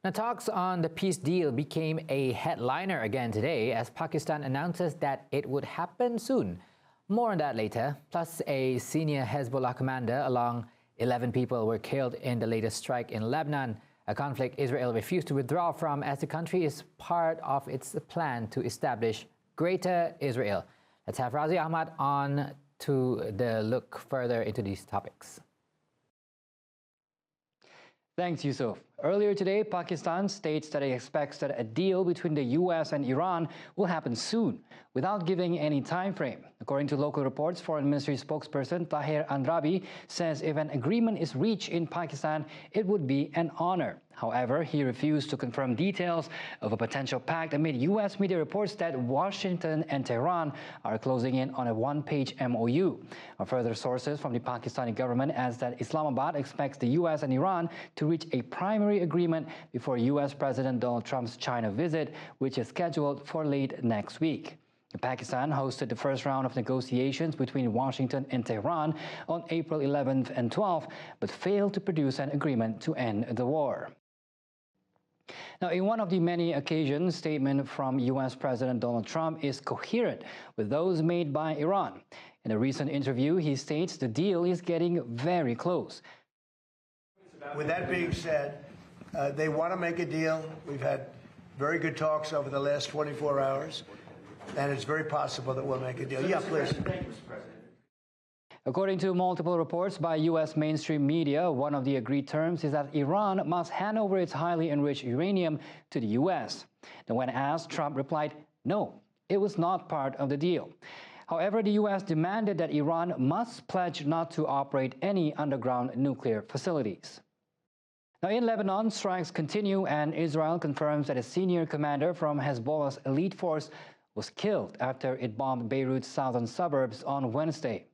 Now, talks on the peace deal became a headliner again today as Pakistan announces that it would happen soon. More on that later. Plus, a senior Hezbollah commander along 11 people were killed in the latest strike in Lebanon, a conflict Israel refused to withdraw from as the country is part of its plan to establish Greater Israel. Let's have Razi Ahmad on to look further into these topics. Thanks, Yusuf. Earlier today, Pakistan states that it expects that a deal between the U.S. and Iran will happen soon, without giving any time frame. According to local reports, Foreign Ministry spokesperson Tahir Andrabi says if an agreement is reached in Pakistan, it would be an honor. However, he refused to confirm details of a potential pact amid U.S. media reports that Washington and Tehran are closing in on a one-page MOU. Further sources from the Pakistani government adds that Islamabad expects the U.S. and Iran to reach a primary agreement before U.S. President Donald Trump's China visit, which is scheduled for late next week. Pakistan hosted the first round of negotiations between Washington and Tehran on April 11th and 12th, but failed to produce an agreement to end the war. Now, in one of the many occasions, statement from U.S. President Donald Trump is coherent with those made by Iran. In a recent interview, he states the deal is getting very close. With that being said, they want to make a deal. We've had very good talks over the last 24 hours, and it's very possible that we'll make a deal. Yeah, please. Thank you, Mr. President. According to multiple reports by U.S. mainstream media, one of the agreed terms is that Iran must hand over its highly enriched uranium to the U.S. Now, when asked, Trump replied, no, it was not part of the deal. However, the U.S. demanded that Iran must pledge not to operate any underground nuclear facilities. Now, in Lebanon, strikes continue, and Israel confirms that a senior commander from Hezbollah's elite force was killed after it bombed Beirut's southern suburbs on Wednesday.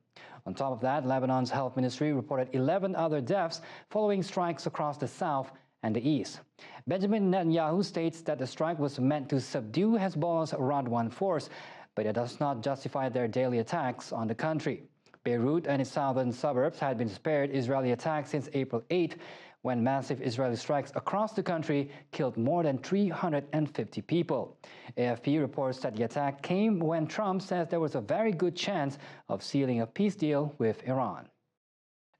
On top of that, Lebanon's health ministry reported 11 other deaths following strikes across the south and the east. Benjamin Netanyahu states that the strike was meant to subdue Hezbollah's Radwan force, but it does not justify their daily attacks on the country. Beirut and its southern suburbs had been spared Israeli attacks since April 8, when massive Israeli strikes across the country killed more than 350 people. AFP reports that the attack came when Trump says there was a very good chance of sealing a peace deal with Iran.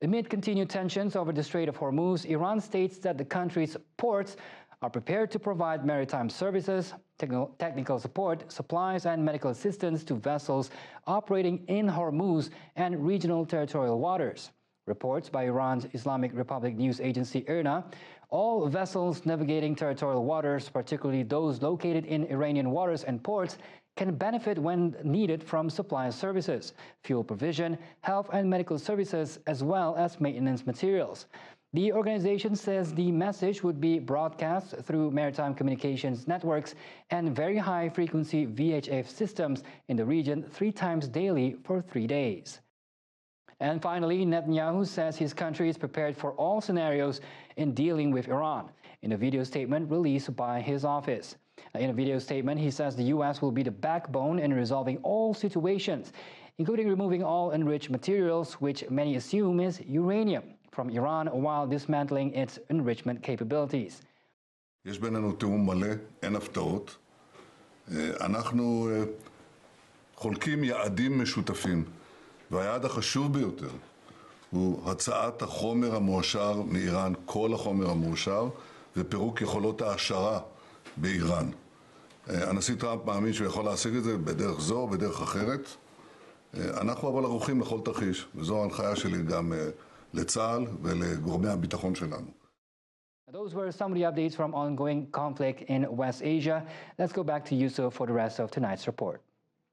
Amid continued tensions over the Strait of Hormuz, Iran states that the country's ports are prepared to provide maritime services, technical support, supplies, and medical assistance to vessels operating in Hormuz and regional territorial waters. Reports by Iran's Islamic Republic news agency IRNA, all vessels navigating territorial waters, particularly those located in Iranian waters and ports, can benefit when needed from supply services, fuel provision, health and medical services, as well as maintenance materials. The organization says the message would be broadcast through maritime communications networks and very high-frequency VHF systems in the region 3 times daily for 3 days. And finally, Netanyahu says his country is prepared for all scenarios in dealing with Iran, in a video statement released by his office. In a video statement, he says the U.S. will be the backbone in resolving all situations, including removing all enriched materials, which many assume is uranium, from Iran while dismantling its enrichment capabilities. יש בינינו תיאום מלא, אין הפתעות. אנחנו חולקים יעדים משותפים. והיעד החשוב ביותר הוא הצעת החומר המועשר מאיראן, כל החומר המועשר, ופירוק יכולות ההעשרה באיראן. הנשיא טראמפ מאמין שהוא יכול להשיג את זה בדרך זו או בדרך אחרת. אנחנו אבל ערוכים לכל תרחיש, וזו ההנחיה שלי גם לצה"ל ולגורמי הביטחון שלנו. Those were some of the updates from ongoing conflict in West Asia. Let's go back to Yusuf for the rest of tonight's report.